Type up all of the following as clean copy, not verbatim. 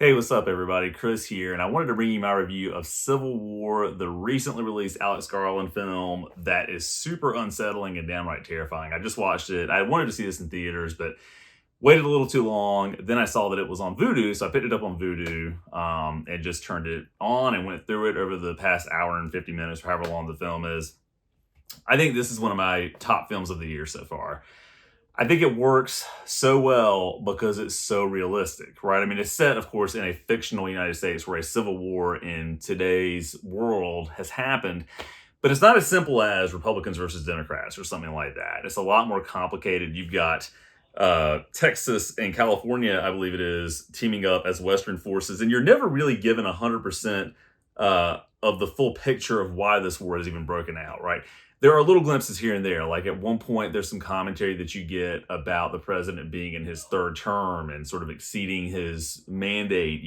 Hey, what's up, everybody? Chris here, and I wanted to bring you my review of Civil War, the recently released Alex Garland film that is super unsettling and downright terrifying. I just watched it. I wanted to see this in theaters, but waited a little too long. Then I saw that it was on Vudu, so I picked it up on Vudu and just turned it on and went through it over the past hour and 50 minutes, or however long the film is. I think this is one of my top films of the year so far. I think it works so well because it's so realistic, right? I mean, it's set, of course, in a fictional United States where a civil war in today's world has happened, but it's not as simple as Republicans versus Democrats or something like that. It's a lot more complicated. You've got Texas and California, I believe it is, teaming up as Western forces, and you're never really given 100% of the full picture of why this war is even broken out, right? There are little glimpses here and there. Like at one point, there's some commentary that you get about the president being in his third term and sort of exceeding his mandate,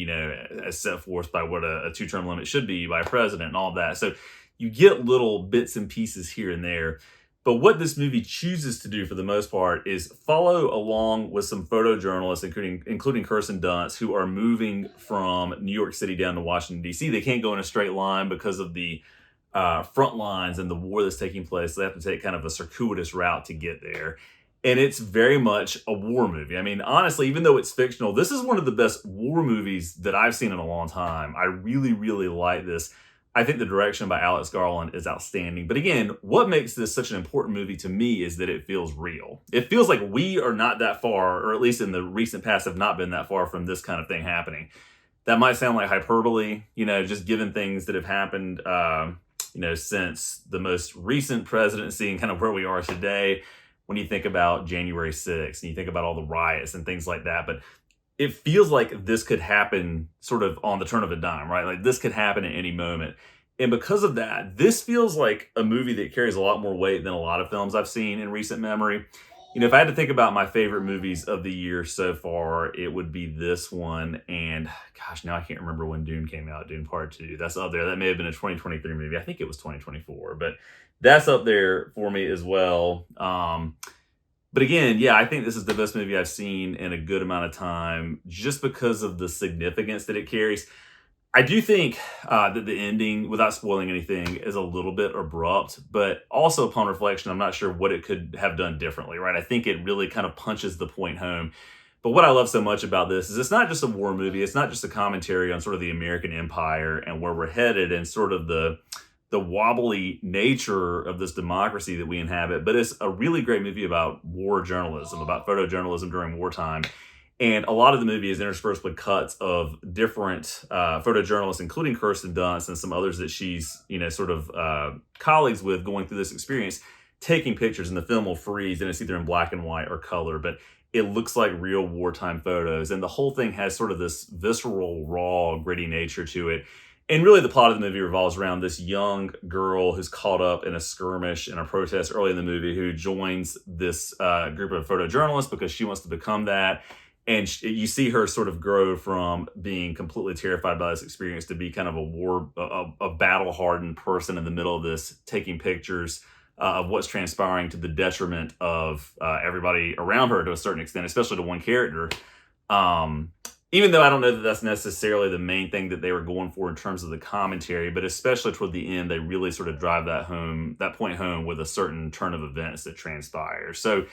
as set forth by what a two-term limit should be by a president and all of that. So you get little bits and pieces here and there. But what this movie chooses to do for the most part is follow along with some photojournalists, including Kirsten Dunst, who are moving from New York City down to Washington, D.C. They can't go in a straight line because of the front lines and the war that's taking place. They have to take kind of a circuitous route to get there. And it's very much a war movie. I mean, honestly, even though it's fictional, this is one of the best war movies that I've seen in a long time. I really, really like this. I think the direction by Alex Garland is outstanding. But again, what makes this such an important movie to me is that it feels real. It feels like we are not that far, or at least in the recent past have not been that far from this kind of thing happening. That might sound like hyperbole, just given things that have happened since the most recent presidency and kind of where we are today when you think about January 6th and you think about all the riots and things like that. But it feels like this could happen sort of on the turn of a dime, right? Like this could happen at any moment. And because of that, this feels like a movie that carries a lot more weight than a lot of films I've seen in recent memory. If I had to think about my favorite movies of the year so far, it would be this one. And gosh, now I can't remember when Dune came out, Dune Part 2. That's up there. That may have been a 2023 movie. I think it was 2024, but that's up there for me as well. But again, yeah, I think this is the best movie I've seen in a good amount of time just because of the significance that it carries. I do think that the ending, without spoiling anything, is a little bit abrupt, but also upon reflection, I'm not sure what it could have done differently, right? I think it really kind of punches the point home. But what I love so much about this is it's not just a war movie. It's not just a commentary on sort of the American empire and where we're headed and sort of the wobbly nature of this democracy that we inhabit, but it's a really great movie about war journalism, about photojournalism during wartime. And a lot of the movie is interspersed with cuts of different photojournalists, including Kirsten Dunst and some others that she's, colleagues with going through this experience, taking pictures. And the film will freeze, and it's either in black and white or color, but it looks like real wartime photos. And the whole thing has sort of this visceral, raw, gritty nature to it. And really the plot of the movie revolves around this young girl who's caught up in a skirmish and a protest early in the movie who joins this group of photojournalists because she wants to become that. And you see her sort of grow from being completely terrified by this experience to be kind of a battle-hardened person in the middle of this, taking pictures of what's transpiring to the detriment of everybody around her to a certain extent, especially to one character. Even though I don't know that that's necessarily the main thing that they were going for in terms of the commentary, but especially toward the end, they really sort of drive that point home with a certain turn of events that transpires. So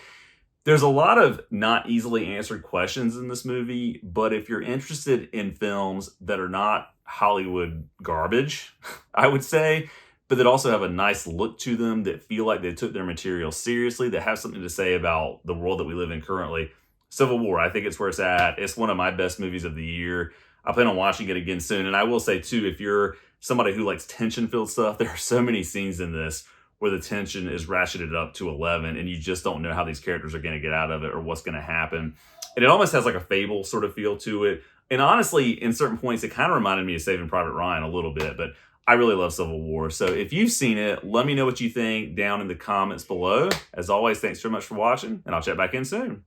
there's a lot of not easily answered questions in this movie, but if you're interested in films that are not Hollywood garbage, I would say, but that also have a nice look to them, that feel like they took their material seriously, that have something to say about the world that we live in currently, Civil War, I think it's where it's at. It's one of my best movies of the year. I plan on watching it again soon. And I will say, too, if you're somebody who likes tension-filled stuff, there are so many scenes in this where the tension is ratcheted up to 11 and you just don't know how these characters are going to get out of it or what's going to happen. And it almost has like a Fable sort of feel to it. And honestly, in certain points, it kind of reminded me of Saving Private Ryan a little bit, but I really love Civil War. So if you've seen it, let me know what you think down in the comments below. As always, thanks so much for watching, and I'll check back in soon.